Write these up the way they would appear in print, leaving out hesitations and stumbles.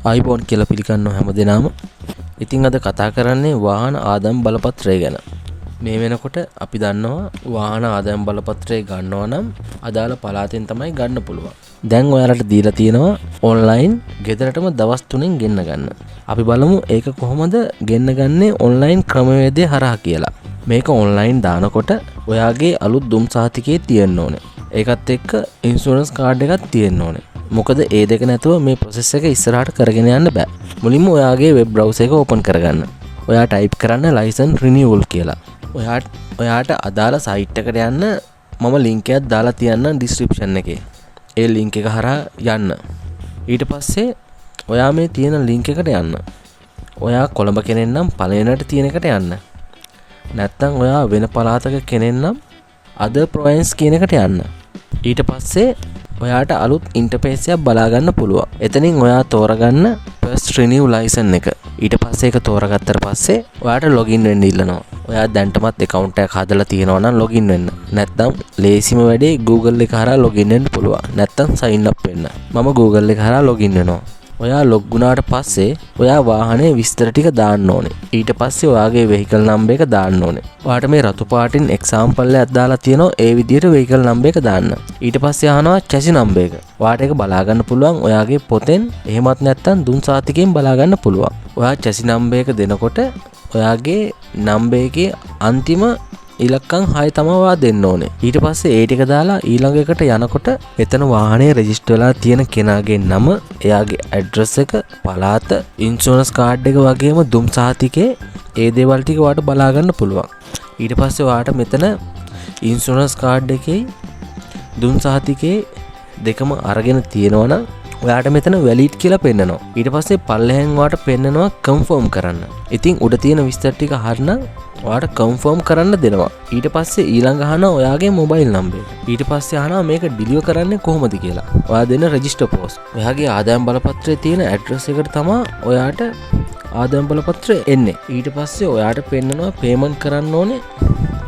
iPhone කියලා පිළිගන්නව හැමදෙනාම. ඉතින් අද කතා කරන්නේ වාහන ආදායම් බලපත්‍රය ගැන. මේ වෙනකොට අපි දන්නවා වාහන ආදායම් බලපත්‍රය ගන්නවා නම් අදාළ පළාතෙන් තමයි ගන්න පුළුවන්. දැන් ඔයාලට දීලා තියෙනවා ඔන්ලයින් ගෙදරටම දවස් 3න් ගෙන්න ගන්න. අපි බලමු ඒක කොහොමද ගෙන්න ගන්නේ ඔන්ලයින් ක්‍රමවේදය හරහා කියලා. මේක ඔන්ලයින් දානකොට ඔයාගේ අලුත් දුම් සහතිකයේ තියෙන්න ඕනේ. ඒකත් එක්ක ඉන්ෂුරන්ස් කාඩ් එකක් තියෙන්න ඕනේ. මොකද ඒ දෙක නැතුව මේ ප්‍රොසෙස් එක ඉස්සරහට කරගෙන යන්න බෑ. මුලින්ම ඔයාගේ වෙබ් බ්‍රවුසර් එක ඕපන් කරගන්න. ඔයා ටයිප් කරන්න ලයිසන් රිනියුවල් කියලා. ඔයාට අදාළ සයිට් එකට යන්න මම ලින්ක් එකක් දාලා තියන්නම් ඩිස්ක්‍රිප්ෂන් එකේ. ඒ ලින්ක් එක හරහා යන්න. ඊට පස්සේ ඔයා මේ තියෙන ලින්ක් එකට යන්න. ඔයා කොළඹ කෙනෙක් නම් පළවෙනියට තියෙන එකට යන්න. නැත්නම් ඔයා වෙන පළාතක කෙනෙක් නම් other province කියන එකට යන්න. ඊට පස්සේ ඔයාට අලුත් ඉන්ටර්ෆේස් එකක් බලා ගන්න පුළුවන්. එතනින් ඔයා තෝරගන්න first renew license එක. ඊට පස්සේ ඒක තෝරගත්තට පස්සේ ඔයාට login වෙන්න ඉල්ලනවා. ඔයා දැන්ටමත් account එකක් හදලා තියෙනවා නම් login වෙන්න. නැත්නම් ලේසිම වැඩේ Google එක හරහා login වෙන්න පුළුවන්. නැත්නම් sign up වෙන්න. මම Google එක හරහා login වෙනවා. ඔයා log වුණාට පස්සේ ඔයා වාහනේ විස්තර ටික දාන්න ඕනේ. ඊට පස්සේ ඔයාගේ vehicle number එක දාන්න ඕනේ. ඔයාට මේ රතු පාටින් example එකක් දාලා තියෙනවා ඒ විදිහට vehicle number එක දාන්න. ඊට පස්සේ අහනවා chassis number එක. ඔයාට ඒක බලා ගන්න පුළුවන් ඔයාගේ පොතෙන්. එහෙමත් නැත්නම් දුම් සාතිකයෙන් බලා ගන්න පුළුවන්. ඔයා chassis number එක දෙනකොට ඔයාගේ number එකේ අන්තිම ඉලක්කම් 6 තමයි දෙන්න ඕනේ. ඊට පස්සේ ඒ ටික දාලා ඊළඟ එකට යනකොට එතන වාහනේ රෙජිස්ටර් වෙලා තියෙන කෙනාගේ නම, එයාගේ ඇඩ්‍රස් එක, පළාත, ඉන්ෂුරන්ස් කාඩ් එක වගේම දුම් සහතිකේ ඒ දේවල් ටික ඔයාලට බලා ගන්න පුළුවන්. ඊට පස්සේ ඔයාලට මෙතන ඉන්ෂුරන්ස් කාඩ් එකේ දුම් සහතිකේ දෙකම අරගෙන තියෙනවා නම් ඔයාට මෙතන වැලිඩ් කියලා පෙන්නනවා. ඊට පස්සේ පල්ලෙහෙන් ඔයාට පෙන්නනවා කන්ෆර්ම් කරන්න. ඉතින් උඩ තියෙන විස්තර ටික හරිනම් ඔයාට කන්ෆර්ම් කරන්න දෙනවා. ඊට පස්සේ ඊළඟ අහනවා ඔයාගේ මොබයිල් නම්බර් එක. ඊට පස්සේ අහනවා මේක ඩිලිවර් කරන්නේ කොහොමද කියලා. ඔයා දෙන රෙජිස්ටර් පෝස්ට්. ඔයාගේ ආදායම් බලපත්‍රයේ තියෙන ඇඩ්‍රස් එකට තමයි ඔයාට ආදායම් බලපත්‍රය එන්නේ. ඊට පස්සේ ඔයාට පෙන්නනවා පේමන්ට් කරන්න ඕනේ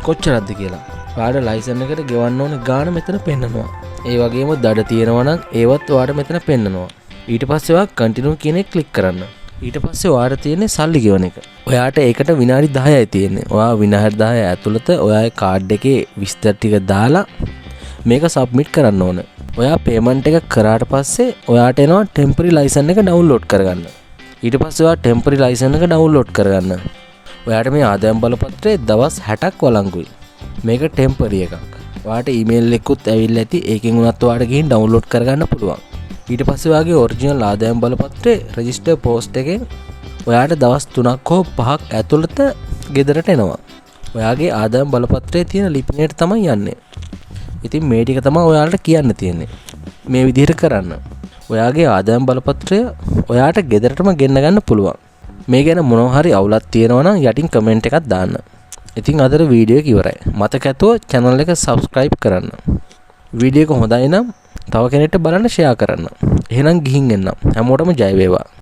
කොච්චරක්ද කියලා. ඔයාට ලයිසන් එකට ගෙවන්න ඕනේ ගාණ මෙතන පෙන්නනවා. ඒ වගේම දඩ තියෙනවා නම් ඒවත් ඔයාට මෙතන පෙන්නනවා. ඊට පස්සේ ඔයා කන්ටිනියු කියන එක ක්ලික් කරන්න. ඊට පස්සේ ඔයාට තියෙන්නේ සල්ලි ගෙවන එක. ඔයාට ඒකට විනාඩි 10යි තියෙන්නේ. ඔයා විනාඩි 10 ඇතුළත ඔයාගේ කාඩ් එකේ විස්තර ටික දාලා මේක සබ්මිට් කරන්න ඕන. ඔයා පේමන්ට් එක කරාට පස්සේ ඔයාට එනවා ටෙම්පරරි ලයිසන් එක ඩවුන්ලෝඩ් කරගන්න. ඊට පස්සේ ඔයා ටෙම්පරරි ලයිසන් එක ඩවුන්ලෝඩ් කරගන්න. ඔයාට මේ ආදායම් බලපත්‍රයේ දවස් 60ක් වළංගුයි. මේක ටෙම්පරරි එකක්. ඔයාට ඊමේල් එකකුත් ඇවිල්ලා ඇති. ඒකෙන් උනත් ඔයාට ගිහින් ඩවුන්ලෝඩ් කරගන්න පුළුවන්. ඊට පස්සේ ඔයාගේ ඔරිජිනල් ආදායම් බලපත්‍රයේ රෙජිස්ටර් පෝස්ට් එකෙන් ඔයාට දවස් 3ක් හෝ 5ක් ඇතුළත ගෙදරට එනවා. ඔයාගේ ආදායම් බලපත්‍රයේ තියෙන ලිපිණයට තමයි යන්නේ. ඉතින් මේ ටික තමයි ඔයාලට කියන්න තියෙන්නේ. මේ විදිහට කරන්න. ඔයාගේ ආදායම් බලපත්‍රය ඔයාට ගෙදරටම ගෙන්න ගන්න පුළුවන්. මේ ගැන මොනවා හරි අවුලක් තියෙනවා නම් යටින් කමෙන්ට් එකක් දාන්න. ඉතින් අදට වීඩියෝ එක ඉවරයි. මතක ඇතුව channel එක subscribe කරන්න. වීඩියෝ එක හොඳයි නම් තව කෙනෙක්ට බලන්න ෂෙයා කරන්න. එහෙනම් ගිහින් එන්නම්. හැමෝටම ජය වේවා.